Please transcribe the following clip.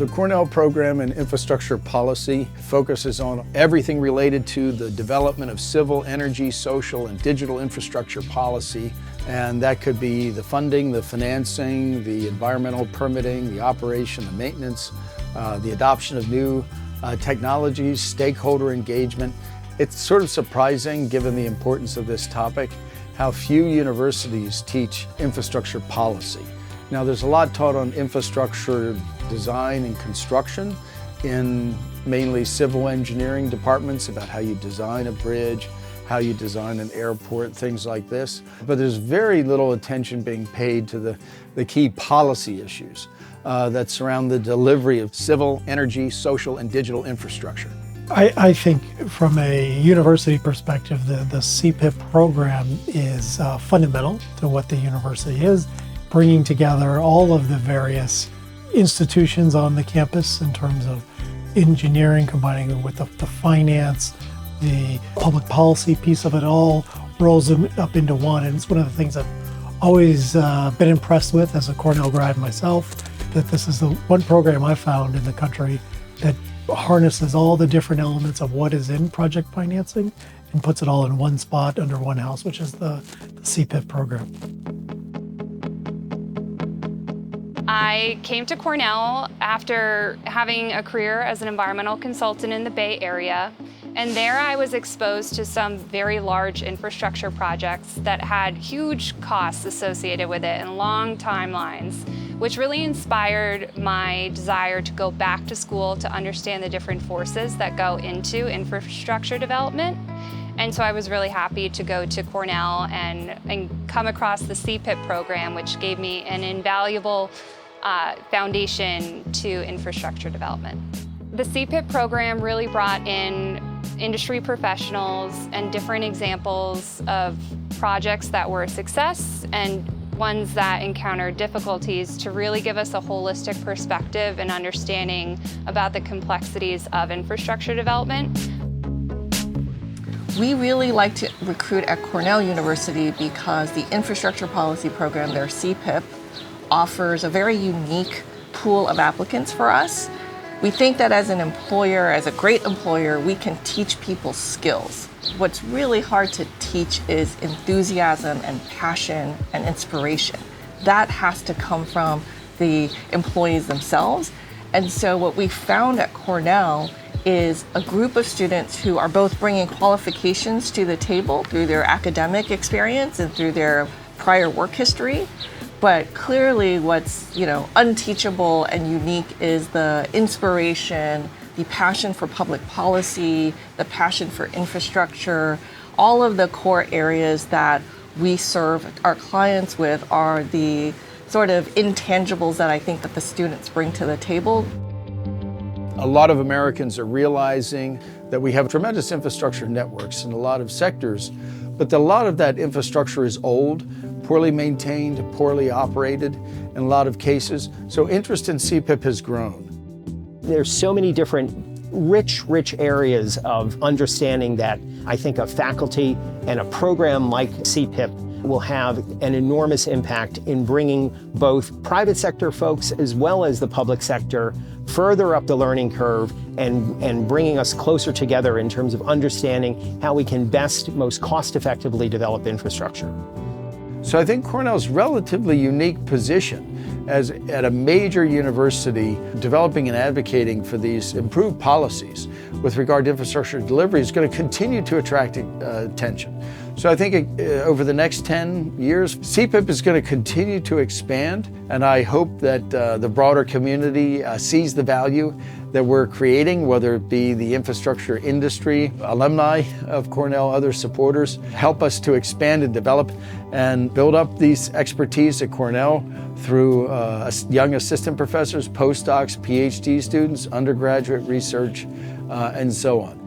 The Cornell program in infrastructure policy focuses on everything related to the development of civil, energy, social, and digital infrastructure policy. And that could be the funding, the financing, the environmental permitting, the operation, the maintenance, the adoption of new technologies, stakeholder engagement. It's sort of surprising, given the importance of this topic, how few universities teach infrastructure policy. Now, there's a lot taught on infrastructure design and construction in mainly civil engineering departments about how you design a bridge, how you design an airport, things like this. But there's very little attention being paid to the key policy issues that surround the delivery of civil, energy, social, and digital infrastructure. I think from a university perspective, the CPIP program is fundamental to what the university is, bringing together all of the various institutions on the campus in terms of engineering, combining it with the finance, the public policy piece of it all rolls them up into one. And it's one of the things I've always been impressed with as a Cornell grad myself, that this is the one program I found in the country that harnesses all the different elements of what is in project financing and puts it all in one spot under one house, which is the CPIP program. I came to Cornell after having a career as an environmental consultant in the Bay Area. And there I was exposed to some very large infrastructure projects that had huge costs associated with it and long timelines, which really inspired my desire to go back to school to understand the different forces that go into infrastructure development. And so I was really happy to go to Cornell and come across the CPIP program, which gave me an invaluable foundation to infrastructure development. The CPIP program really brought in industry professionals and different examples of projects that were a success and ones that encountered difficulties to really give us a holistic perspective and understanding about the complexities of infrastructure development. We really like to recruit at Cornell University because the infrastructure policy program, their CPIP, offers a very unique pool of applicants for us. We think that as an employer, as a great employer, we can teach people skills. What's really hard to teach is enthusiasm and passion and inspiration. That has to come from the employees themselves. And so what we found at Cornell is a group of students who are both bringing qualifications to the table through their academic experience and through their prior work history. But clearly what's, unteachable and unique is the inspiration, the passion for public policy, the passion for infrastructure. All of the core areas that we serve our clients with are the sort of intangibles that I think that the students bring to the table. A lot of Americans are realizing that we have tremendous infrastructure networks in a lot of sectors, but a lot of that infrastructure is old, poorly maintained, poorly operated in a lot of cases. So interest in CPIP has grown. There's so many different rich areas of understanding that I think a faculty and a program like CPIP will have an enormous impact in bringing both private sector folks as well as the public sector further up the learning curve and bringing us closer together in terms of understanding how we can best, most cost-effectively develop infrastructure. So I think Cornell's relatively unique position as at a major university developing and advocating for these improved policies with regard to infrastructure delivery is going to continue to attract attention. So I think over the next 10 years, CPIP is going to continue to expand, and I hope that the broader community sees the value that we're creating, whether it be the infrastructure industry, alumni of Cornell, other supporters, help us to expand and develop and build up these expertise at Cornell through young assistant professors, postdocs, PhD students, undergraduate research, and so on.